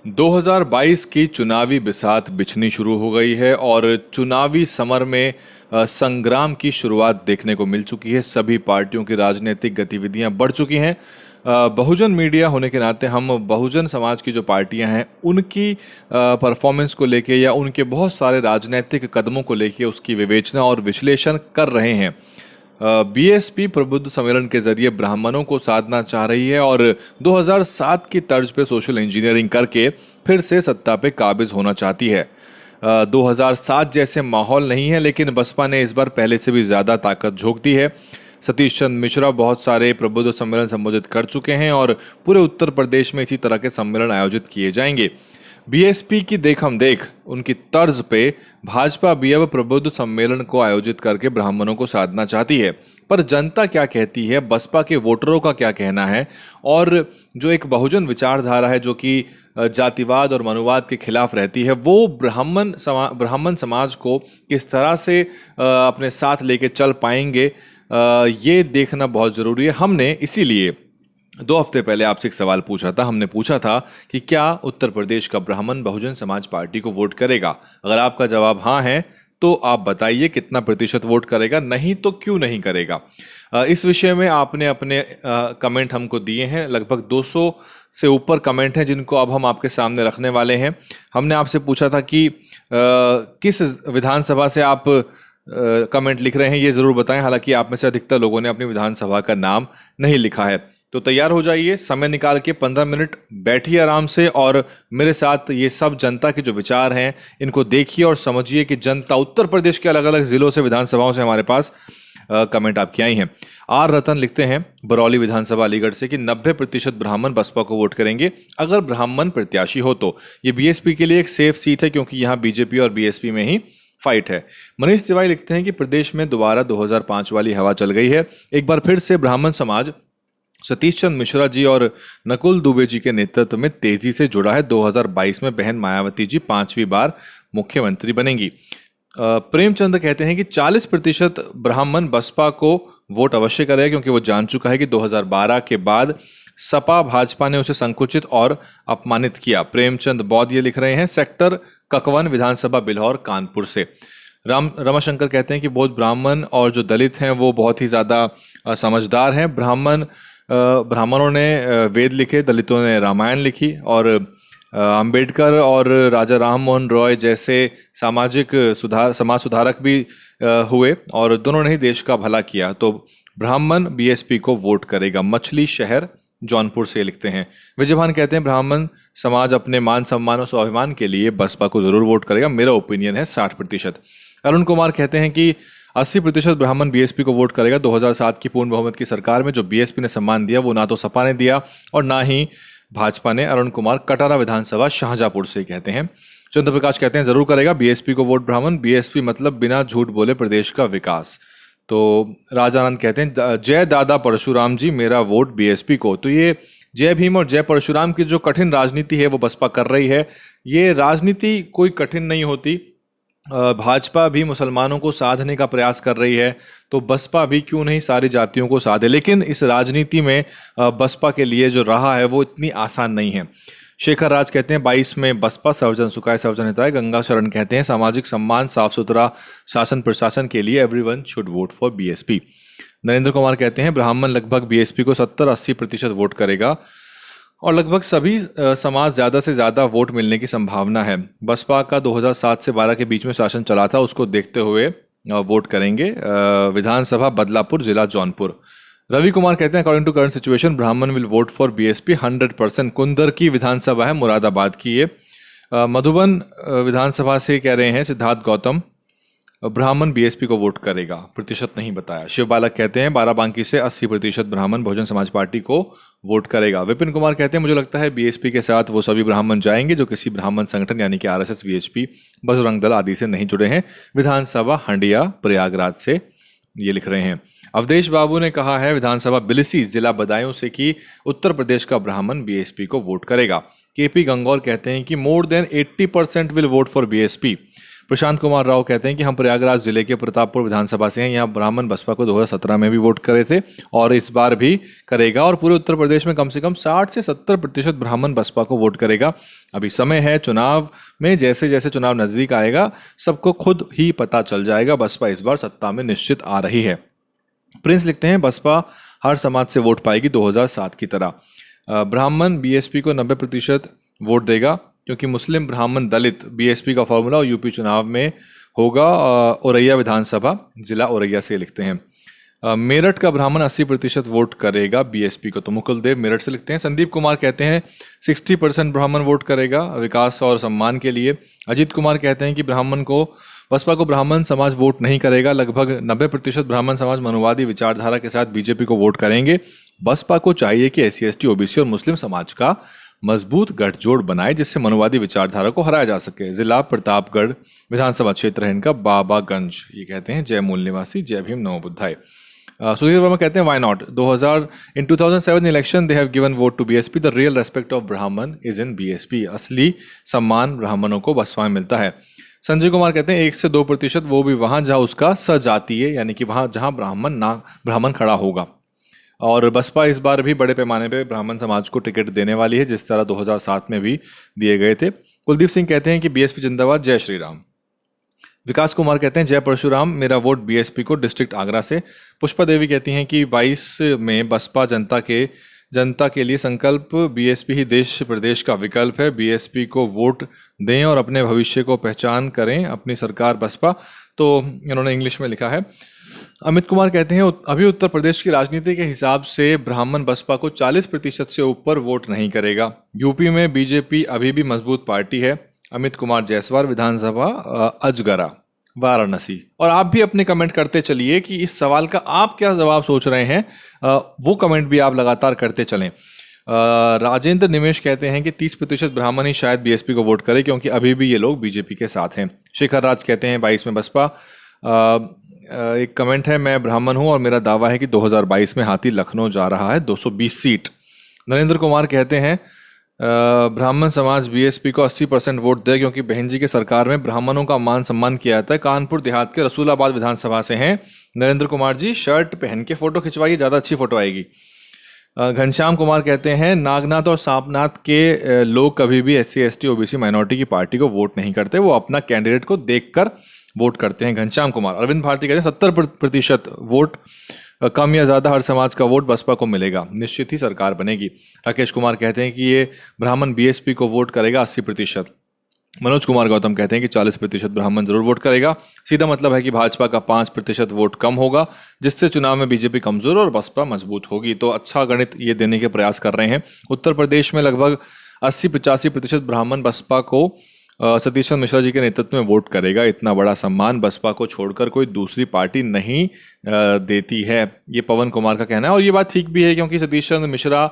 2022 की चुनावी बिसात बिछनी शुरू हो गई है और चुनावी समर में संग्राम की शुरुआत देखने को मिल चुकी है। सभी पार्टियों की राजनीतिक गतिविधियां बढ़ चुकी हैं। बहुजन मीडिया होने के नाते हम बहुजन समाज की जो पार्टियां हैं उनकी परफॉर्मेंस को लेके या उनके बहुत सारे राजनीतिक कदमों को लेके उसकी विवेचना और विश्लेषण कर रहे हैं। बीएसपी प्रबुद्ध सम्मेलन के जरिए ब्राह्मणों को साधना चाह रही है और 2007 की तर्ज पे सोशल इंजीनियरिंग करके फिर से सत्ता पे काबिज होना चाहती है। 2007 जैसे माहौल नहीं है, लेकिन बसपा ने इस बार पहले से भी ज्यादा ताकत झोंक दी है। सतीश चंद्र मिश्रा बहुत सारे प्रबुद्ध सम्मेलन संबोधित कर चुके हैं और पूरे उत्तर प्रदेश में इसी तरह के सम्मेलन आयोजित किए जाएंगे। बीएसपी की देख हम देख उनकी तर्ज पे भाजपा भी अब प्रबुद्ध सम्मेलन को आयोजित करके ब्राह्मणों को साधना चाहती है। पर जनता क्या कहती है, बसपा के वोटरों का क्या कहना है, और जो एक बहुजन विचारधारा है जो कि जातिवाद और मनुवाद के खिलाफ रहती है, वो ब्राह्मण समाज को किस तरह से अपने साथ लेके चल पाएंगे, ये देखना बहुत जरूरी है। हमने इसीलिए 2 हफ्ते पहले आपसे एक सवाल पूछा था। हमने पूछा था कि क्या उत्तर प्रदेश का ब्राह्मण बहुजन समाज पार्टी को वोट करेगा। अगर आपका जवाब हाँ है तो आप बताइए कितना प्रतिशत वोट करेगा, नहीं तो क्यों नहीं करेगा। इस विषय में आपने अपने कमेंट हमको दिए हैं। लगभग 200 से ऊपर कमेंट हैं जिनको अब हम आपके सामने रखने वाले हैं। हमने आपसे पूछा था कि किस विधानसभा से आप कमेंट लिख रहे हैं, ये जरूर बताएं। हालांकि आप में से अधिकतर लोगों ने अपनी विधानसभा का नाम नहीं लिखा है। तो तैयार हो जाइए, समय निकाल के 15 मिनट बैठिए आराम से और मेरे साथ ये सब जनता के जो विचार हैं इनको देखिए और समझिए कि जनता उत्तर प्रदेश के अलग अलग जिलों से, विधानसभाओं से हमारे पास कमेंट आपकी आई हैं। आर रतन लिखते हैं बरौली विधानसभा अलीगढ़ से कि 90% ब्राह्मण बसपा को वोट करेंगे अगर ब्राह्मण प्रत्याशी हो तो। ये बीएसपी के लिए एक सेफ सीट है क्योंकि यहाँ बीजेपी और बीएसपी में ही फाइट है। मनीष तिवारी लिखते हैं कि प्रदेश में दोबारा 2005 वाली हवा चल गई है। एक बार फिर से ब्राह्मण समाज सतीश चंद्र मिश्रा जी और नकुल दुबे जी के नेतृत्व में तेजी से जुड़ा है। 2022 में बहन मायावती जी 5वीं बार मुख्यमंत्री बनेंगी। प्रेमचंद कहते हैं कि 40% ब्राह्मण बसपा को वोट अवश्य करेगा क्योंकि वो जान चुका है कि 2012 के बाद सपा भाजपा ने उसे संकुचित और अपमानित किया। प्रेमचंद बौद्ध ये लिख रहे हैं सेक्टर ककवन विधानसभा बिल्हौर कानपुर से। रमाशंकर कहते हैं कि बहुत ब्राह्मण और जो दलित हैं वो बहुत ही ज़्यादा समझदार हैं। ब्राह्मणों ने वेद लिखे, दलितों ने रामायण लिखी और अंबेडकर और राजा राम मोहन रॉय जैसे समाज सुधारक भी हुए और दोनों ने ही देश का भला किया। तो ब्राह्मण बीएसपी को वोट करेगा। मछली शहर जौनपुर से लिखते हैं विजयभान कहते हैं ब्राह्मण समाज अपने मान सम्मान और स्वाभिमान के लिए बसपा को जरूर वोट करेगा। मेरा ओपिनियन है 60%। अरुण कुमार कहते हैं कि 80% ब्राह्मण बीएसपी को वोट करेगा। 2007 की पूर्ण बहुमत की सरकार में जो बीएसपी ने सम्मान दिया वो ना तो सपा ने दिया और ना ही भाजपा ने। अरुण कुमार कटारा विधानसभा शाहजहांपुर से कहते हैं। चंद्र प्रकाश कहते हैं जरूर करेगा बीएसपी को वोट ब्राह्मण। बीएसपी मतलब बिना झूठ बोले प्रदेश का विकास। तो राजानंद कहते हैं जय दादा परशुराम जी, मेरा वोट बीएसपी को। तो ये जय भीम और जय परशुराम की जो कठिन राजनीति है वो बसपा कर रही है। ये राजनीति कोई कठिन नहीं होती। भाजपा भी मुसलमानों को साधने का प्रयास कर रही है तो बसपा भी क्यों नहीं सारी जातियों को साधे। लेकिन इस राजनीति में बसपा के लिए जो रहा है वो इतनी आसान नहीं है। शेखर राज कहते हैं 22 में बसपा सर्वजन सुखाए सर्वजन हिताय। गंगा शरण कहते हैं सामाजिक सम्मान साफ सुथरा शासन प्रशासन के लिए everyone should vote for BSP. Narendra Kumar कहते हैं ब्राह्मण लगभग बीएसपी को 70-80% वोट करेगा और लगभग सभी समाज ज़्यादा से ज़्यादा वोट मिलने की संभावना है। बसपा का 2007 से 12 के बीच में शासन चला था, उसको देखते हुए वोट करेंगे। विधानसभा बदलापुर जिला जौनपुर। रवि कुमार कहते हैं according to current situation Brahmin will vote for BSP 100%। कुंदर की विधानसभा है, मुरादाबाद की ये। मधुबन विधानसभा से कह रहे हैं सिद्धार्थ गौतम ब्राह्मण बीएसपी को वोट करेगा, प्रतिशत नहीं बताया। शिव बालक कहते हैं बाराबांकी से 80% ब्राह्मण बहुजन समाज पार्टी को वोट करेगा। विपिन कुमार कहते हैं मुझे लगता है बीएसपी के साथ वो सभी ब्राह्मण जाएंगे जो किसी ब्राह्मण संगठन यानी कि आरएसएस, वीएचपी, बजरंग दल आदि से नहीं जुड़े हैं। विधानसभा हंडिया प्रयागराज से ये लिख रहे हैं। अवधेश बाबू ने कहा है विधानसभा बिलिसी जिला बदायूं से कि उत्तर प्रदेश का ब्राह्मण बीएसपी को वोट करेगा। केपी गंगौर कहते हैं कि more than 80% will vote for BSP. Prashant Kumar Rao कहते हैं कि हम प्रयागराज जिले के प्रतापपुर विधानसभा से हैं। यहाँ ब्राह्मण बसपा को 2017 में भी वोट करे थे और इस बार भी करेगा, और पूरे उत्तर प्रदेश में कम से कम 60 से 70% ब्राह्मण बसपा को वोट करेगा। अभी समय है, चुनाव में जैसे जैसे चुनाव नजदीक आएगा सबको खुद ही पता चल जाएगा। बसपा इस बार सत्ता में निश्चित आ रही है। प्रिंस लिखते हैं बसपा हर समाज से वोट पाएगी 2007 की तरह। ब्राह्मण बीएसपी को 90% वोट देगा क्योंकि मुस्लिम ब्राह्मण दलित बीएसपी का फॉर्मूला और यूपी चुनाव में होगा। औरैया विधानसभा जिला औरैया से लिखते हैं। मेरठ का ब्राह्मण 80% वोट करेगा बीएसपी को, तो मुकुल देव मेरठ से लिखते हैं। संदीप कुमार कहते हैं 60% ब्राह्मण वोट करेगा विकास और सम्मान के लिए। अजीत कुमार कहते हैं कि बसपा को ब्राह्मण समाज वोट नहीं करेगा। लगभग 90% ब्राह्मण समाज मनुवादी विचारधारा के साथ बीजेपी को वोट करेंगे। बसपा को चाहिए कि SC ST OBC और मुस्लिम समाज का मजबूत गठजोड़ बनाए जिससे मनुवादी विचारधारा को हराया जा सके। जिला प्रतापगढ़ विधानसभा क्षेत्र है इनका, बाबागंज। ये कहते हैं जय मूल निवासी, जय भीम, नमो बुद्धाय। सुधीर वर्मा कहते हैं why not. 2007 election they have given vote to BSP. The real respect of Brahmin is in BSP. असली सम्मान ब्राह्मणों को बसपा में मिलता है। संजय कुमार कहते हैं 1 से 2%, वो भी वहां जहां उसका सजातीय यानी कि वहां जहां ब्राह्मण खड़ा होगा। और बसपा इस बार भी बड़े पैमाने पे ब्राह्मण समाज को टिकट देने वाली है जिस तरह 2007 में भी दिए गए थे। कुलदीप सिंह कहते हैं कि बीएसपी जिंदाबाद, जय श्री राम। विकास कुमार कहते हैं जय परशुराम, मेरा वोट बीएसपी को, डिस्ट्रिक्ट आगरा से। पुष्पा देवी कहती हैं कि 22 में बसपा जनता के लिए संकल्प, बीएसपी ही देश प्रदेश का विकल्प है। बीएसपी को वोट दें और अपने भविष्य को पहचान करें, अपनी सरकार बसपा। तो इन्होंने इंग्लिश में लिखा है। अमित कुमार कहते हैं अभी उत्तर प्रदेश की राजनीति के हिसाब से ब्राह्मण बसपा को 40% से ऊपर वोट नहीं करेगा। यूपी में बीजेपी अभी भी मजबूत पार्टी है। अमित कुमार जायसवाल, विधानसभा अजगरा, वाराणसी। और आप भी अपने कमेंट करते चलिए कि इस सवाल का आप क्या जवाब सोच रहे हैं, वो कमेंट भी आप लगातार करते चलें। राजेंद्र निमेश कहते हैं कि 30% ब्राह्मण ही शायद बीएसपी को वोट करे क्योंकि अभी भी ये लोग बीजेपी के साथ हैं। शेखर राज कहते हैं 22 में बसपा। एक कमेंट है, मैं ब्राह्मण हूं और मेरा दावा है कि 2022 में हाथी लखनऊ जा रहा है, 220 सीट। नरेंद्र कुमार कहते हैं ब्राह्मण समाज बीएसपी को 80% वोट दे क्योंकि बहन जी के सरकार में ब्राह्मणों का मान सम्मान किया जाता है। कानपुर देहात के रसूलाबाद विधानसभा से हैं नरेंद्र कुमार जी। शर्ट पहन के फोटो खिंचवाइए, ज़्यादा अच्छी फोटो आएगी। घनश्याम कुमार कहते हैं नागनाथ और सांपनाथ के लोग कभी भी SC ST OBC माइनॉरिटी की पार्टी को वोट नहीं करते, वो अपना कैंडिडेट को देखकर वोट करते हैं। घनश्याम कुमार। अरविंद भारती कहते हैं 70% वोट, कम या ज़्यादा हर समाज का वोट बसपा को मिलेगा, निश्चित ही सरकार बनेगी। राकेश कुमार कहते हैं कि ये ब्राह्मण बीएसपी को वोट करेगा 80%। मनोज कुमार गौतम कहते हैं कि 40% ब्राह्मण जरूर वोट करेगा। सीधा मतलब है कि भाजपा का 5% वोट कम होगा जिससे चुनाव में बीजेपी कमजोर और बसपा मजबूत होगी। तो अच्छा गणित ये देने के प्रयास कर रहे हैं। उत्तर प्रदेश में लगभग 80-85% ब्राह्मण बसपा को सतीश चंद्र मिश्रा जी के नेतृत्व में वोट करेगा। इतना बड़ा सम्मान बसपा को छोड़कर कोई दूसरी पार्टी नहीं देती है, ये पवन कुमार का कहना है। और ये बात ठीक भी है क्योंकि सतीश चंद्र मिश्रा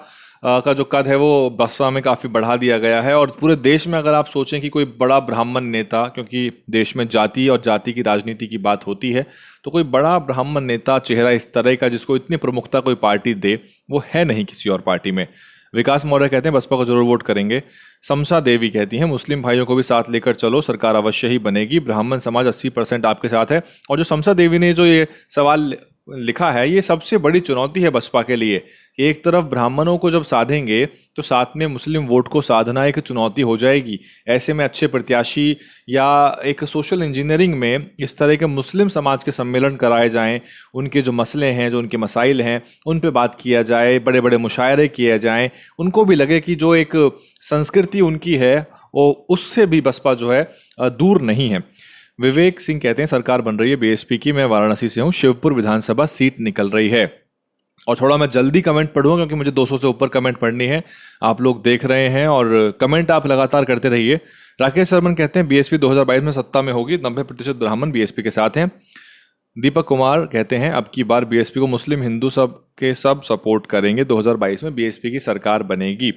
का जो कद है वो बसपा में काफ़ी बढ़ा दिया गया है। और पूरे देश में अगर आप सोचें कि कोई बड़ा ब्राह्मण नेता, क्योंकि देश में जाति और जाति की राजनीति की बात होती है, तो कोई बड़ा ब्राह्मण नेता चेहरा इस तरह का जिसको इतनी प्रमुखता कोई पार्टी दे वो है नहीं किसी और पार्टी में। विकास मौर्य कहते हैं बसपा को जरूर वोट करेंगे। समसा देवी कहती हैं मुस्लिम भाइयों को भी साथ लेकर चलो, सरकार अवश्य ही बनेगी। ब्राह्मण समाज 80% आपके साथ है। और जो समसा देवी ने जो ये सवाल लिखा है, ये सबसे बड़ी चुनौती है बसपा के लिए। एक तरफ ब्राह्मणों को जब साधेंगे तो साथ में मुस्लिम वोट को साधना एक चुनौती हो जाएगी। ऐसे में अच्छे प्रत्याशी या एक सोशल इंजीनियरिंग में इस तरह के मुस्लिम समाज के सम्मेलन कराए जाएं, उनके जो मसले हैं, जो उनके मसाइल हैं, उन पे बात किया जाए, बड़े बड़े मुशायरे किए जाएं, उनको भी लगे कि जो एक संस्कृति उनकी है वो उससे भी बसपा जो है दूर नहीं है। विवेक सिंह कहते हैं सरकार बन रही है बीएसपी की। मैं वाराणसी से हूँ, शिवपुर विधानसभा सीट निकल रही है। और थोड़ा मैं जल्दी कमेंट पढ़ूंगा क्योंकि मुझे 200 से ऊपर कमेंट पढ़नी है। आप लोग देख रहे हैं और कमेंट आप लगातार करते रहिए। राकेश शर्मन कहते हैं बीएसपी 2022 में सत्ता में होगी, 90% ब्राह्मण बीएसपी के साथ हैं। दीपक कुमार कहते हैं अब की बार बीएसपी को मुस्लिम हिंदू सब सपोर्ट करेंगे, 2022 में बीएसपी की सरकार बनेगी।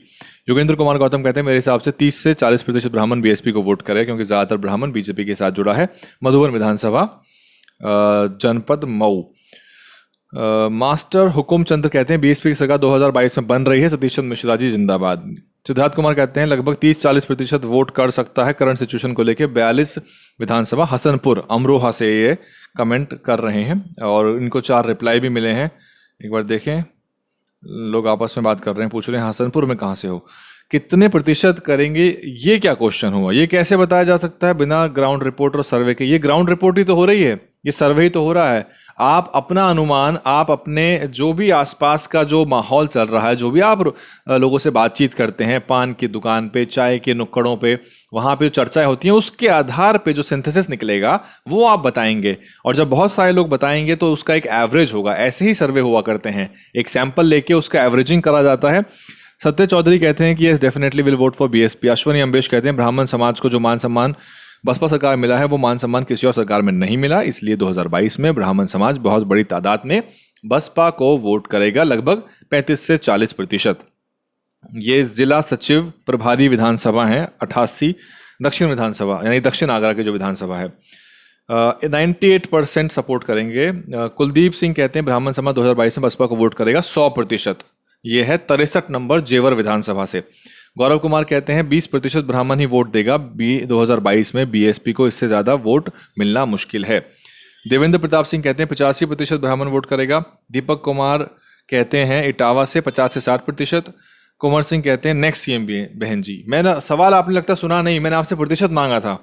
योगेंद्र कुमार गौतम कहते हैं मेरे हिसाब से 30 से 40% ब्राह्मण बीएसपी को वोट करे क्योंकि ज़्यादातर ब्राह्मण बीजेपी के साथ जुड़ा है। मधुबन विधानसभा जनपद मऊ। मास्टर हुकुम चंद्र कहते हैं बीएसपी की सरकार 2022 में बन रही है, सतीश चंद्र मिश्रा जी जिंदाबाद। सिद्धार्थ कुमार कहते हैं लगभग 30-40% वोट कर सकता है करंट सिचुएशन को लेके। 42 विधानसभा हसनपुर अमरोहा से ये कमेंट कर रहे हैं और इनको 4 रिप्लाई भी मिले हैं। एक बार देखें, लोग आपस में बात कर रहे हैं, पूछ रहे हैं हसनपुर में कहाँ से हो, कितने प्रतिशत करेंगे, ये क्या क्वेश्चन हुआ, ये कैसे बताया जा सकता है बिना ग्राउंड रिपोर्ट और सर्वे के? ये ग्राउंड रिपोर्ट ही तो हो रही है, ये सर्वे ही तो हो रहा है। आप अपना अनुमान, आप अपने जो भी आसपास का जो माहौल चल रहा है, जो भी आप लोगों से बातचीत करते हैं, पान की दुकान पे, चाय के नुक्कड़ों पे, वहाँ पे जो चर्चाएं होती हैं, उसके आधार पे जो सिंथेसिस निकलेगा वो आप बताएंगे। और जब बहुत सारे लोग बताएंगे तो उसका एक एवरेज होगा। ऐसे ही सर्वे हुआ करते हैं, एक सैंपल लेके उसका एवरेजिंग करा जाता है। सत्य चौधरी कहते हैं कि yes definitely will vote for BSP. Ashwani Ambesh कहते हैं ब्राह्मण समाज को जो मान सम्मान बसपा सरकार मिला है वो मान सम्मान किसी और सरकार में नहीं मिला, इसलिए 2022 में ब्राह्मण समाज बहुत बड़ी तादाद में बसपा को वोट करेगा, लगभग 35 से 40%। ये जिला सचिव प्रभारी विधानसभा है 88 दक्षिण विधानसभा, यानी दक्षिण आगरा की जो विधानसभा है। 98% सपोर्ट करेंगे। कुलदीप सिंह कहते हैं ब्राह्मण समाज 2022 में बसपा को वोट करेगा 100%। ये है 63 नंबर जेवर विधानसभा से। गौरव कुमार कहते हैं 20% ब्राह्मण ही वोट देगा 2022 में, बीएसपी को इससे ज्यादा वोट मिलना मुश्किल है। देवेंद्र प्रताप सिंह कहते हैं 85% ब्राह्मण वोट करेगा। दीपक कुमार कहते हैं इटावा से 50 से 60%। कुंवर सिंह कहते हैं नेक्स्ट सीएम बहन जी। मैंने सवाल आपने लगता सुना नहीं, मैंने आपसे प्रतिशत मांगा था।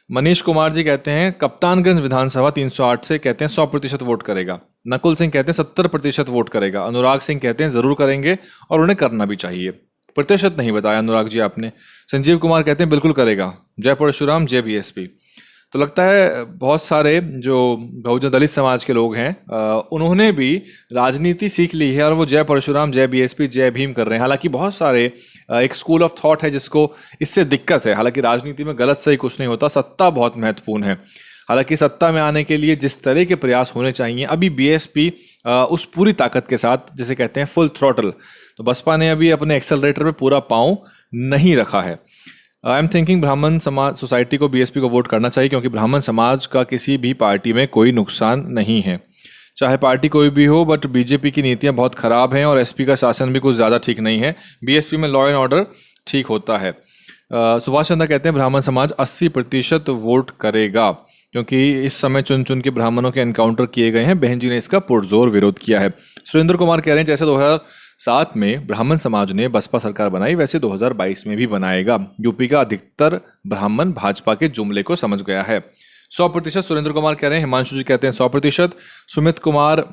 मनीष कुमार जी कहते हैं कप्तानगंज विधानसभा 308 से कहते हैं 100% वोट करेगा। नकुल सिंह कहते हैं 70% वोट करेगा। अनुराग सिंह कहते हैं जरूर करेंगे और उन्हें करना भी चाहिए। प्रतिशत नहीं बताया अनुराग जी आपने। संजीव कुमार कहते हैं बिल्कुल करेगा। जय परशुराम, जय बीएसपी। तो लगता है बहुत सारे जो बहुजन दलित समाज के लोग हैं उन्होंने भी राजनीति सीख ली है और वो जय परशुराम, जय बीएसपी, जय भीम कर रहे हैं। हालांकि बहुत सारे एक स्कूल ऑफ थॉट है जिसको इससे दिक्कत है। हालांकि राजनीति में गलत सही कुछ नहीं होता, सत्ता बहुत महत्वपूर्ण है। हालांकि सत्ता में आने के लिए जिस तरह के प्रयास होने चाहिए, अभी बीएसपी उस पूरी ताकत के साथ, जिसे कहते हैं फुल थ्रॉटल, तो बसपा ने अभी अपने एक्सेलरेटर पे पूरा पांव नहीं रखा है। आई एम थिंकिंग ब्राह्मण समाज सोसाइटी को बीएसपी को वोट करना चाहिए क्योंकि ब्राह्मण समाज का किसी भी पार्टी में कोई नुकसान नहीं है, चाहे पार्टी कोई भी हो। बट बीजेपी की नीतियां बहुत खराब हैं और एसपी का शासन भी कुछ ज़्यादा ठीक नहीं है। बीएसपी में लॉ एंड ऑर्डर ठीक होता है। सुभाष चंद्र कहते हैं ब्राह्मण समाज 80% वोट करेगा क्योंकि इस समय चुन चुन के ब्राह्मणों के एनकाउंटर किए गए हैं। बहन जी ने इसका पुरजोर विरोध किया है। सुरेंद्र कुमार कह रहे हैं जैसे 2007 में ब्राह्मण समाज ने बसपा सरकार बनाई वैसे 2022 में भी बनाएगा। यूपी का अधिकतर ब्राह्मण भाजपा के जुमले को समझ गया है। 100% सुरेंद्र कुमार कह रहे हैं। हिमांशु जी कहते हैं 100%। सुमित कुमार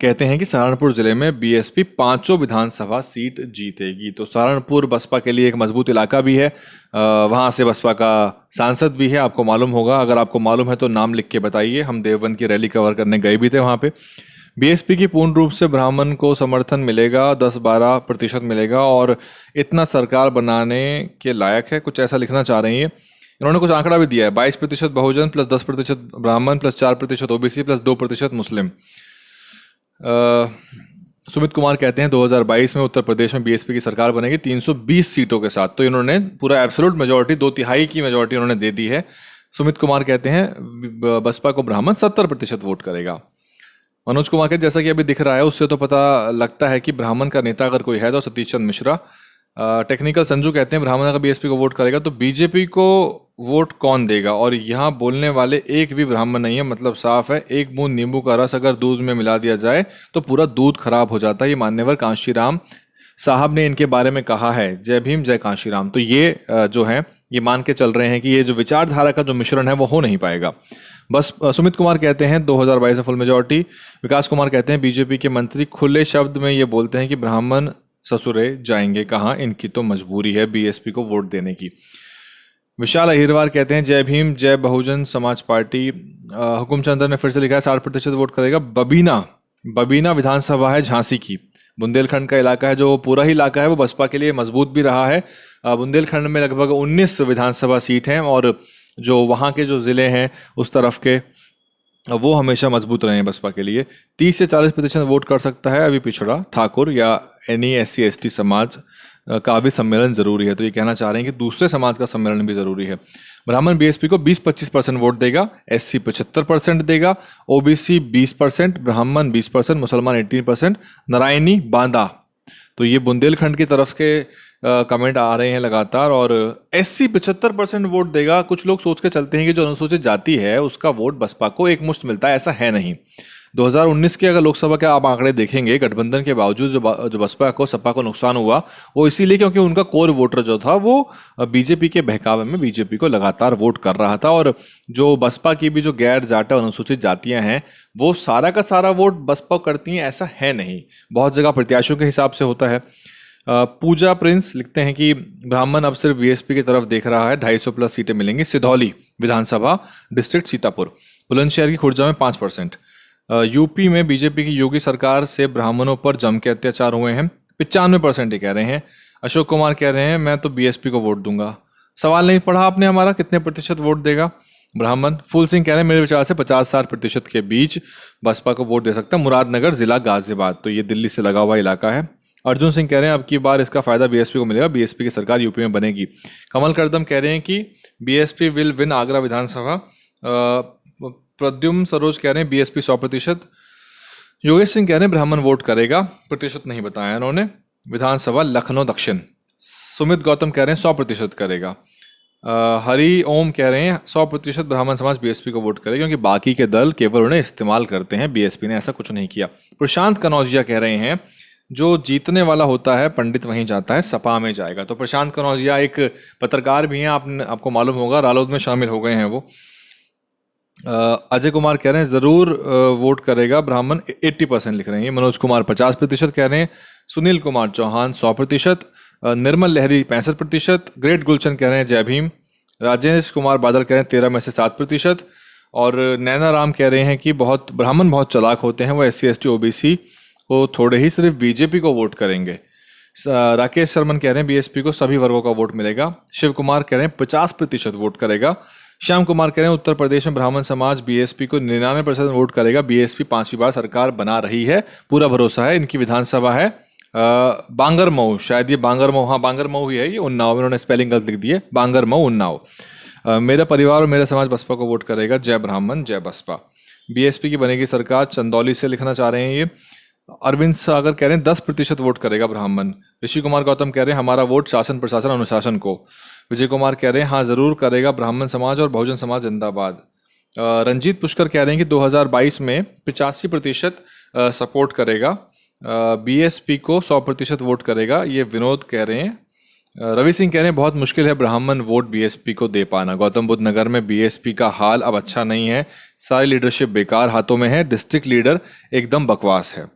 कहते हैं कि सहारनपुर जिले में बीएसपी 5 विधानसभा सीट जीतेगी। तो सहारनपुर बसपा के लिए एक मजबूत इलाका भी है, वहां से बसपा का सांसद भी है, आपको मालूम होगा। अगर आपको मालूम है तो नाम लिख के बताइए। हम देवबंद की रैली कवर करने गए भी थे वहां पे। बीएसपी की पूर्ण रूप से ब्राह्मण को समर्थन मिलेगा, 10-12% मिलेगा और इतना सरकार बनाने के लायक है, कुछ ऐसा लिखना चाह रही है। इन्होंने कुछ आंकड़ा भी दिया है, 22% बहुजन प्लस 10% ब्राह्मण प्लस 4% ओबीसी प्लस 2% मुस्लिम। सुमित कुमार कहते हैं 2022 में उत्तर प्रदेश में बीएसपी की सरकार बनेगी 320 सीटों के साथ। तो इन्होंने पूरा एब्सोल्यूट मेजोरिटी, 2/3 की मेजोरिटी इन्होंने दे दी है। सुमित कुमार कहते हैं बसपा को ब्राह्मण 70% वोट करेगा। मनोज कुमार के जैसा कि अभी दिख रहा है उससे तो पता लगता है कि ब्राह्मण का नेता अगर कोई है तो सतीश चंद्र मिश्रा। टेक्निकल संजू कहते हैं ब्राह्मण का बीएसपी को वोट करेगा। तो बीजेपी को वोट कौन देगा? और यहाँ बोलने वाले एक भी ब्राह्मण नहीं है, मतलब साफ है। एक बूंद नींबू का रस अगर दूध में मिला दिया जाए तो पूरा दूध खराब हो जाता है। ये मान्यवर कांशीराम साहब ने इनके बारे में कहा है। जय भीम, जय कांशीराम। तो ये जो है ये मान के चल रहे हैं कि ये जो विचारधारा का जो मिश्रण है वो हो नहीं पाएगा। बस सुमित कुमार कहते हैं 2022 में फुल मेजोरिटी। विकास कुमार कहते हैं बीजेपी के मंत्री खुले शब्द में ये बोलते हैं कि ब्राह्मण ससुरे जाएंगे कहाँ, इनकी तो मजबूरी है बीएसपी को वोट देने की। विशाल अहिरवार कहते हैं जय भीम, जय बहुजन समाज पार्टी। हुकुम चंद्र ने फिर से लिखा है 60% वोट करेगा। बबीना विधानसभा है झांसी की, बुंदेलखंड का इलाका है। जो पूरा ही इलाका है वो बसपा के लिए मजबूत भी रहा है। बुंदेलखंड में लगभग 19 विधानसभा सीट हैं और जो वहाँ के जो ज़िले हैं उस तरफ के वो हमेशा मजबूत रहे हैं बसपा के लिए। 30 से 40% वोट कर सकता है अभी पिछड़ा ठाकुर या एनी SC/ST समाज का भी सम्मेलन जरूरी है। तो ये कहना चाह रहे हैं कि दूसरे समाज का सम्मेलन भी जरूरी है। ब्राह्मण बीएसपी को 20-25% वोट देगा, SC 75% देगा, OBC 20%, ब्राह्मण 20%, मुसलमान 18%, नारायणी बांदा तो ये बुंदेलखंड की तरफ के कमेंट आ रहे हैं लगातार। और एससी 75% वोट देगा। कुछ लोग सोच के चलते हैं कि जो अनुसूचित जाति है उसका वोट बसपा को एक मुश्त मिलता है, ऐसा है नहीं। 2019 के अगर लोकसभा के आप आंकड़े देखेंगे, गठबंधन के बावजूद जो बसपा को सपा को नुकसान हुआ वो इसीलिए क्योंकि उनका कोर वोटर जो था वो बीजेपी के बहकावे में बीजेपी को लगातार वोट कर रहा था। और जो बसपा की भी जो गैर जाटा अनुसूचित जातियां हैं वो सारा का सारा वोट बसपा करती हैं, ऐसा है नहीं। बहुत जगह प्रत्याशियों के हिसाब से होता है। पूजा प्रिंस लिखते हैं कि ब्राह्मण अब सिर्फ बीएसपी की तरफ देख रहा है, 250 प्लस सीटें मिलेंगी। सिधौली विधानसभा डिस्ट्रिक्ट सीतापुर। बुलंदशहर की खुर्जा में 5%। यूपी में बीजेपी की योगी सरकार से ब्राह्मणों पर जम के अत्याचार हुए हैं, 95% ही कह रहे हैं। अशोक कुमार कह रहे हैं मैं तो बीएसपी को वोट दूंगा। सवाल नहीं पढ़ा आपने हमारा, कितने प्रतिशत वोट देगा ब्राह्मण? फूल सिंह कह रहे हैं मेरे विचार से 50-60% के बीच बसपा को वोट दे सकता है। मुरादनगर जिला गाजियाबाद, तो ये दिल्ली से लगा हुआ इलाका है। अर्जुन सिंह कह रहे हैं अब की बार इसका फायदा बीएसपी को मिलेगा, बीएसपी की सरकार यूपी में बनेगी। कमल करदम कह रहे हैं कि बीएसपी विल विन आगरा विधानसभा। प्रद्युम्न सरोज कह रहे हैं बीएसपी 100%। योगेश सिंह कह रहे हैं ब्राह्मण वोट करेगा, प्रतिशत नहीं बताया उन्होंने। विधानसभा लखनऊ दक्षिण। सुमित गौतम कह रहे हैं 100% करेगा। हरि ओम कह रहे हैं 100% ब्राह्मण समाज बीएसपी को वोट करेगा क्योंकि बाकी के दल केवल उन्हें इस्तेमाल करते हैं, बीएसपी ने ऐसा कुछ नहीं किया। प्रशांत कनौजिया कह रहे हैं जो जीतने वाला होता है पंडित वहीं जाता है, सपा में जाएगा। तो प्रशांत कनौजिया एक पत्रकार भी हैं, आपको मालूम होगा, रालोद में शामिल हो गए हैं वो। अजय कुमार कह रहे हैं जरूर वोट करेगा ब्राह्मण, 80% लिख रहे हैं। मनोज कुमार 50% कह रहे हैं। सुनील कुमार चौहान 100%। निर्मल लहरी 65%। ग्रेट गुलशन कह रहे हैं जय भीम। राजेश कुमार बादल कह रहे हैं 13 में से 7%। और नैना राम कह रहे हैं कि ब्राह्मण बहुत चालाक होते हैं, वो SC ST OBC को थोड़े ही सिर्फ बीजेपी को वोट करेंगे। राकेश शर्मन कह रहे हैं बीएसपी को सभी वर्गों का वोट मिलेगा। शिव कुमार कह रहे हैं 50% वोट करेगा। श्याम कुमार कह रहे हैं उत्तर प्रदेश में ब्राह्मण समाज बीएसपी को 99% वोट करेगा, बीएसपी 5वीं बार सरकार बना रही है, पूरा भरोसा है। इनकी विधानसभा है बांगरमऊ, शायद ये बांगरमऊ, हाँ बांगरमऊ ही है, ये उन्नाव में उन्होंने स्पेलिंग गलत लिख दी है, बांगरमऊ उन्नाव। मेरा परिवार और मेरा समाज बसपा को वोट करेगा, जय ब्राह्मण जय बसपा। बीएसपी की बनेगी सरकार, चंदौली से लिखना चाह रहे हैं ये। अरविंद सागर कह रहे हैं 10% वोट करेगा ब्राह्मण। ऋषि कुमार गौतम कह रहे हैं हमारा वोट शासन प्रशासन अनुशासन को। विजय कुमार कह रहे हैं हाँ जरूर करेगा ब्राह्मण समाज और बहुजन समाज जिंदाबाद। रंजीत पुष्कर कह रहे हैं कि 2022 में 85% सपोर्ट करेगा, बीएसपी को 100% वोट करेगा, ये विनोद कह रहे हैं। रवि सिंह कह रहे हैं बहुत मुश्किल है ब्राह्मण वोट बीएसपी को दे पाना। गौतम बुद्ध नगर में बीएसपी का हाल अब अच्छा नहीं है, सारी लीडरशिप बेकार हाथों में है, डिस्ट्रिक्ट लीडर एकदम बकवास है।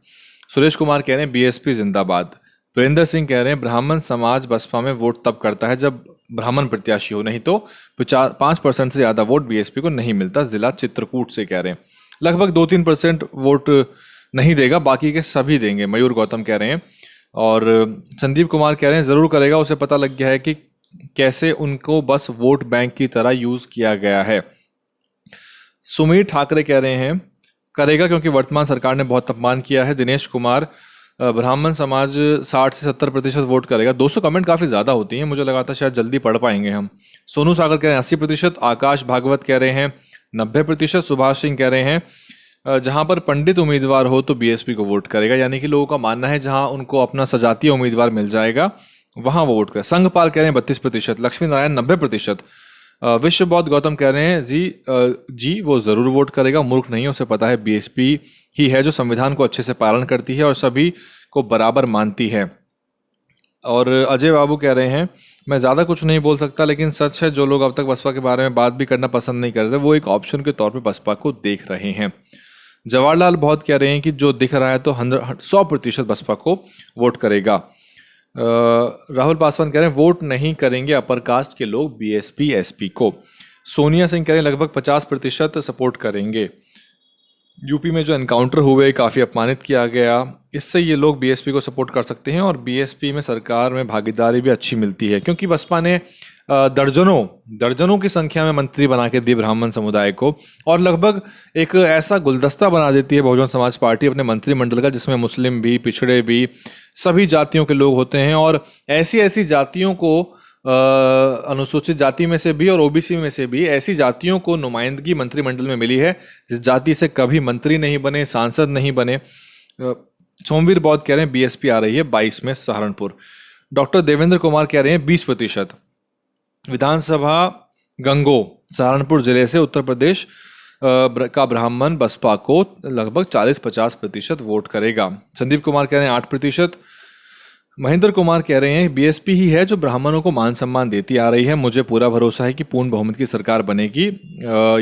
सुरेश कुमार कह रहे हैं बीएसपी जिंदाबाद। वीरेंद्र सिंह कह रहे हैं ब्राह्मण समाज बसपा में वोट तब करता है जब ब्राह्मण प्रत्याशी हो, नहीं तो 5% से ज़्यादा वोट बीएसपी को नहीं मिलता। जिला चित्रकूट से कह रहे हैं लगभग 2-3% वोट नहीं देगा, बाकी के सभी देंगे, मयूर गौतम कह रहे हैं। और संदीप कुमार कह रहे हैं ज़रूर करेगा, उसे पता लग गया है कि कैसे उनको बस वोट बैंक की तरह यूज़ किया गया है। सुमीर ठाकरे कह रहे हैं करेगा क्योंकि वर्तमान सरकार ने बहुत अपमान किया है। दिनेश कुमार ब्राह्मण समाज 60 से 70% वोट करेगा। 200 कमेंट काफ़ी ज़्यादा होती हैं, मुझे लगा था शायद जल्दी पढ़ पाएंगे हम। सोनू सागर कह रहे हैं 80%। आकाश भागवत कह रहे हैं 90%। सुभाष सिंह कह रहे हैं जहां पर पंडित उम्मीदवार हो तो बीएसपी को वोट करेगा, यानी कि लोगों का मानना है जहां उनको अपना सजातीय उम्मीदवार मिल जाएगा वहां वो वोट करें। संघपाल कह रहे हैं 32%। लक्ष्मी नारायण 90%। विश्व बौद्ध गौतम कह रहे हैं जी वो ज़रूर वोट करेगा, मूर्ख नहीं है, उसे पता है बीएसपी ही है जो संविधान को अच्छे से पालन करती है और सभी को बराबर मानती है। और अजय बाबू कह रहे हैं मैं ज़्यादा कुछ नहीं बोल सकता, लेकिन सच है जो लोग अब तक बसपा के बारे में बात भी करना पसंद नहीं कर रहे वो एक ऑप्शन के तौर पर बसपा को देख रहे हैं। जवाहरलाल बहुत कह रहे हैं कि जो दिख रहा है तो 100% बसपा को वोट करेगा। राहुल पासवान कह रहे हैं वोट नहीं करेंगे अपर कास्ट के लोग बीएसपी एसपी को। सोनिया सिंह कह रहे हैं लगभग 50% सपोर्ट करेंगे। यूपी में जो एनकाउंटर हुए काफ़ी अपमानित किया गया, इससे ये लोग बीएसपी को सपोर्ट कर सकते हैं और बीएसपी में सरकार में भागीदारी भी अच्छी मिलती है क्योंकि बसपा ने दर्जनों की संख्या में मंत्री बना के दिए ब्राह्मण समुदाय को और लगभग एक ऐसा गुलदस्ता बना देती है बहुजन समाज पार्टी अपने मंत्रिमंडल का जिसमें मुस्लिम भी, पिछड़े भी, सभी जातियों के लोग होते हैं। और ऐसी जातियों को अनुसूचित जाति में से भी और ओबीसी में से भी ऐसी जातियों को नुमाइंदगी मंत्रिमंडल में मिली है जिस जाति से कभी मंत्री नहीं बने, सांसद नहीं बने। सोमवीर बौद्ध कह रहे हैं बीएसपी आ रही है 22 में सहारनपुर। डॉक्टर देवेंद्र कुमार कह रहे हैं 20%। विधानसभा गंगो सहारनपुर जिले से उत्तर प्रदेश का ब्राह्मण बसपा को लगभग 40-50% वोट करेगा। संदीप कुमार कह रहे हैं 8%। महेंद्र कुमार कह रहे हैं बीएसपी ही है जो ब्राह्मणों को मान सम्मान देती आ रही है, मुझे पूरा भरोसा है कि पूर्ण बहुमत की सरकार बनेगी।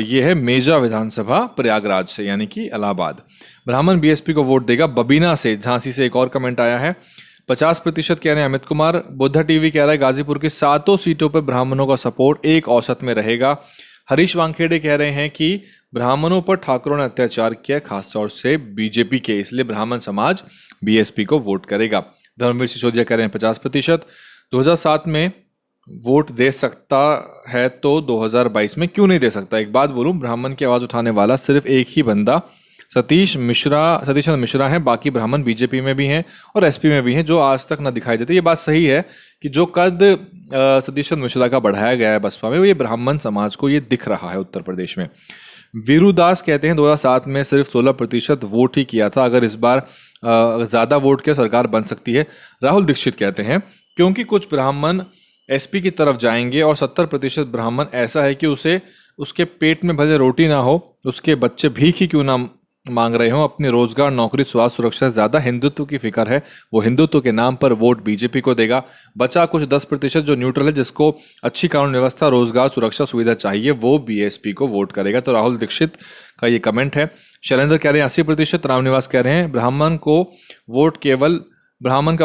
ये है मेजा विधानसभा प्रयागराज से, यानी कि इलाहाबाद। ब्राह्मण बीएसपी को वोट देगा। बबीना से झांसी से एक और कमेंट आया है, 50% कह रहे हैं अमित कुमार। बुद्धा टीवी कह रहा है गाजीपुर की 7 सीटों पर ब्राह्मणों का सपोर्ट एक औसत में रहेगा। हरीश वानखेड़े कह रहे हैं कि ब्राह्मणों पर ठाकुरों ने अत्याचार किया, खासतौर से बीजेपी के, इसलिए ब्राह्मण समाज बीएसपी को वोट करेगा। धर्मवीर सिसोदिया कह रहे हैं 50%। 2007 में वोट दे सकता है तो 2022 में क्यों नहीं दे सकता? एक बात बोलूं, ब्राह्मण की आवाज उठाने वाला सिर्फ एक ही बंदा सतीश चंद्र मिश्रा हैं, बाकी ब्राह्मण बीजेपी में भी हैं और एसपी में भी हैं जो आज तक न दिखाई देते। ये बात सही है कि जो कद सतीश चंद्र मिश्रा का बढ़ाया गया है बसपा में, वो ये ब्राह्मण समाज को ये दिख रहा है उत्तर प्रदेश में। वीरू दास कहते हैं 2007 में सिर्फ 16% वोट ही किया था, अगर इस बार ज़्यादा वोट किया सरकार बन सकती है। राहुल दीक्षित कहते हैं क्योंकि कुछ ब्राह्मण एसपी की तरफ जाएंगे और 70% ब्राह्मण ऐसा है कि उसके पेट में भले रोटी ना हो, उसके बच्चे भीख ही क्यों ना मांग रहे हो, अपनी रोजगार, नौकरी, स्वास्थ्य सुरक्षा से ज्यादा हिंदुत्व की फिक्र है, वो हिंदुत्व के नाम पर वोट बीजेपी को देगा। बचा कुछ 10% जो न्यूट्रल है, जिसको अच्छी कानून व्यवस्था, रोजगार, सुरक्षा, सुविधा चाहिए, वो बीएसपी को वोट करेगा। तो राहुल दीक्षित का ये कमेंट है। शैलेंद्र कह रहे हैं 80%। रामनिवास कह रहे हैं ब्राह्मण का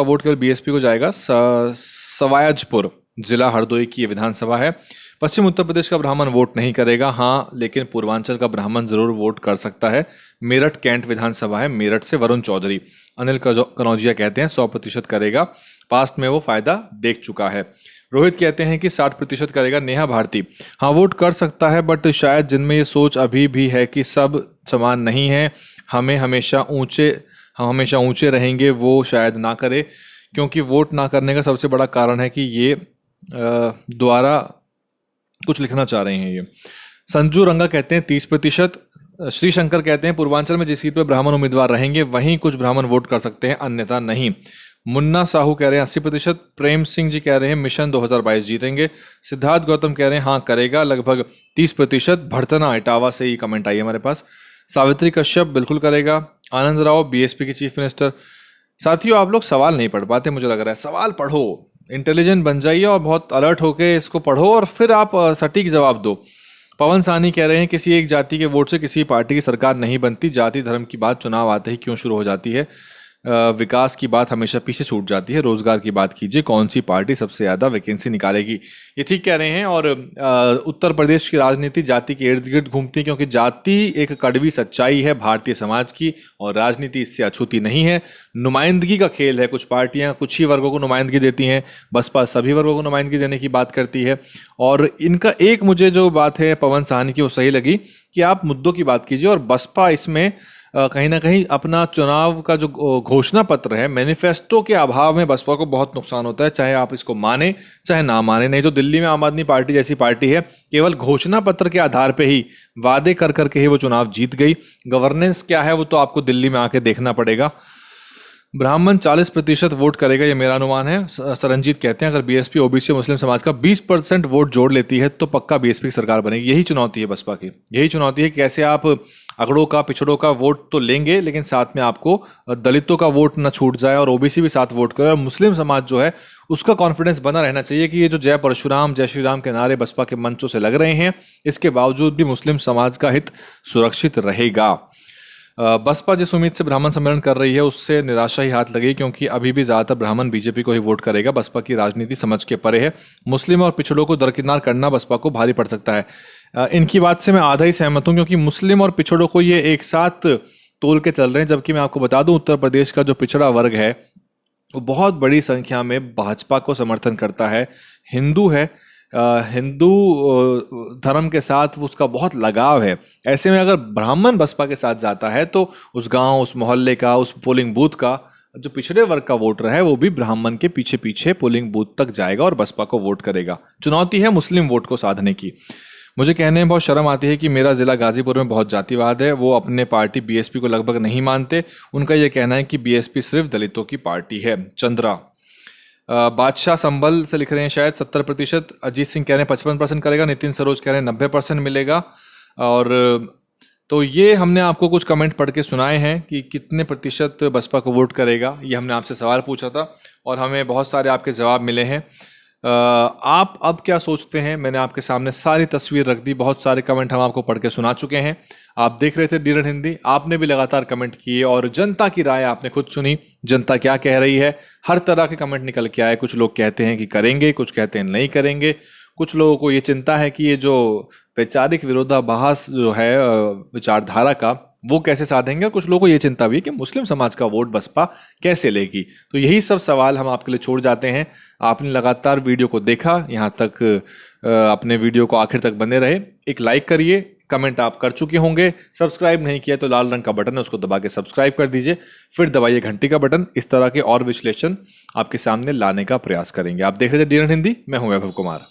वोट केवल बीएसपी को जाएगा। सवायजपुर जिला हरदोई की विधानसभा है। पश्चिम उत्तर प्रदेश का ब्राह्मण वोट नहीं करेगा, हाँ, लेकिन पूर्वांचल का ब्राह्मण जरूर वोट कर सकता है। मेरठ कैंट विधानसभा है, मेरठ से वरुण चौधरी। अनिल कनौजिया कहते हैं 100% करेगा, पास्ट में वो फायदा देख चुका है। रोहित कहते हैं कि 60% करेगा। नेहा भारती, हाँ, वोट कर सकता है, बट शायद जिनमें ये सोच अभी भी है कि सब समान नहीं है, हम हमेशा ऊंचे रहेंगे, वो शायद ना करे, क्योंकि वोट ना करने का सबसे बड़ा कारण है कि ये द्वारा कुछ लिखना चाह रहे हैं। ये संजू रंगा कहते हैं 30%। श्री शंकर कहते हैं पूर्वांचल में जिस सीट पर ब्राह्मण उम्मीदवार रहेंगे वहीं कुछ ब्राह्मण वोट कर सकते हैं, अन्यथा नहीं। मुन्ना साहू कह रहे हैं 80%। प्रेम सिंह जी कह रहे हैं मिशन 2022 जीतेंगे। सिद्धार्थ गौतम कह रहे हैं हाँ करेगा, लगभग 30%। भड़तना इटावा से ये कमेंट आई है हमारे पास। सावित्री कश्यप बिल्कुल करेगा। आनंद राव बीएसपी के चीफ मिनिस्टर। साथियों, आप लोग सवाल नहीं पढ़ पाते, मुझे लग रहा है। सवाल पढ़ो, इंटेलिजेंट बन जाइए और बहुत अलर्ट होके इसको पढ़ो और फिर आप सटीक जवाब दो। पवन साहनी कह रहे हैं किसी एक जाति के वोट से किसी पार्टी की सरकार नहीं बनती, जाति धर्म की बात चुनाव आते ही क्यों शुरू हो जाती है, विकास की बात हमेशा पीछे छूट जाती है। रोजगार की बात कीजिए, कौन सी पार्टी सबसे ज्यादा वैकेंसी निकालेगी। ये ठीक कह रहे हैं। और उत्तर प्रदेश की राजनीति जाति के इर्द गिर्द घूमती है, क्योंकि जाति एक कड़वी सच्चाई है भारतीय समाज की और राजनीति इससे अछूती नहीं है। नुमाइंदगी का खेल है। कुछ पार्टियां कुछ ही वर्गों को नुमाइंदगी देती हैं, बसपा सभी वर्गों को नुमाइंदगी देने की बात करती है। और इनका एक मुझे जो बात है पवन साहनी की वो सही लगी कि आप मुद्दों की बात कीजिए, और बसपा इसमें कहीं ना कहीं अपना चुनाव का जो घोषणा पत्र है, मैनिफेस्टो के अभाव में बसपा को बहुत नुकसान होता है, चाहे आप इसको माने चाहे ना माने। नहीं तो दिल्ली में आम आदमी पार्टी जैसी पार्टी है, केवल घोषणा पत्र के आधार पे ही वादे कर करके ही वो चुनाव जीत गई। गवर्नेंस क्या है वो तो आपको दिल्ली में आके देखना पड़ेगा। ब्राह्मण 40% वोट करेगा, ये मेरा अनुमान है। सरंजीत कहते हैं अगर बीएसपी ओबीसी मुस्लिम समाज का 20% वोट जोड़ लेती है तो पक्का बीएसपी की सरकार बनेगी। यही चुनौती है बसपा की, यही चुनौती है कि कैसे आप अगड़ों का पिछड़ों का वोट तो लेंगे, लेकिन साथ में आपको दलितों का वोट ना छूट जाए और ओबीसी भी साथ वोट करे। और मुस्लिम समाज जो है उसका कॉन्फिडेंस बना रहना चाहिए कि ये जो जय परशुराम जय श्री राम के नारे बसपा के मंचों से लग रहे हैं, इसके बावजूद भी मुस्लिम समाज का हित सुरक्षित रहेगा। बसपा जिस उम्मीद से ब्राह्मण सम्मेलन कर रही है उससे निराशा ही हाथ लगी, क्योंकि अभी भी ज्यादातर ब्राह्मण बीजेपी को ही वोट करेगा। बसपा की राजनीति समझ के परे है। मुस्लिम और पिछड़ों को दरकिनार करना बसपा को भारी पड़ सकता है। इनकी बात से मैं आधा ही सहमत हूं, क्योंकि मुस्लिम और पिछड़ों को ये एक साथ तोल के चल रहे हैं। जबकि मैं आपको बता दूं उत्तर प्रदेश का जो पिछड़ा वर्ग है वो बहुत बड़ी संख्या में भाजपा को समर्थन करता है, हिंदू है, हिंदू धर्म के साथ उसका बहुत लगाव है। ऐसे में अगर ब्राह्मण बसपा के साथ जाता है तो उस गांव, उस मोहल्ले का, उस पोलिंग बूथ का जो पिछड़े वर्ग का वोटर है वो भी ब्राह्मण के पीछे पीछे पोलिंग बूथ तक जाएगा और बसपा को वोट करेगा। चुनौती है मुस्लिम वोट को साधने की। मुझे कहने में बहुत शर्म आती है कि मेरा ज़िला गाजीपुर में बहुत जातिवाद है। वो अपने पार्टी बीएसपी को लगभग नहीं मानते। उनका ये कहना है कि बीएसपी सिर्फ दलितों की पार्टी है। चंद्रा बादशाह संभल से लिख रहे हैं शायद 70%। अजीत सिंह कह रहे हैं 55% करेगा। नितिन सरोज कह रहे हैं 90% मिलेगा। और तो ये हमने आपको कुछ कमेंट पढ़ के सुनाए हैं कि कितने प्रतिशत बसपा को वोट करेगा। ये हमने आपसे सवाल पूछा था और हमें बहुत सारे आपके जवाब मिले हैं। आप अब क्या सोचते हैं? मैंने आपके सामने सारी तस्वीर रख दी। बहुत सारे कमेंट हम आपको पढ़ के सुना चुके हैं। आप देख रहे थे डीएन हिंदी, आपने भी लगातार कमेंट किए और जनता की राय आपने खुद सुनी। जनता क्या कह रही है, हर तरह के कमेंट निकल के आए। कुछ लोग कहते हैं कि करेंगे, कुछ कहते हैं नहीं करेंगे। कुछ लोगों को ये चिंता है कि ये जो वैचारिक विरोधाभास जो है विचारधारा का, वो कैसे साधेंगे। और कुछ लोगों को ये चिंता भी है कि मुस्लिम समाज का वोट बसपा कैसे लेगी। तो यही सब सवाल हम आपके लिए छोड़ जाते हैं। आपने लगातार वीडियो को देखा, यहाँ तक अपने वीडियो को आखिर तक बने रहे। एक लाइक करिए, कमेंट आप कर चुके होंगे, सब्सक्राइब नहीं किया तो लाल रंग का बटन है, उसको दबा के सब्सक्राइब कर दीजिए। फिर दबाइए घंटी का बटन। इस तरह के और विश्लेषण आपके सामने लाने का प्रयास करेंगे। आप देख रहे थे डीएन हिंदी, मैं हूं वैभव कुमार।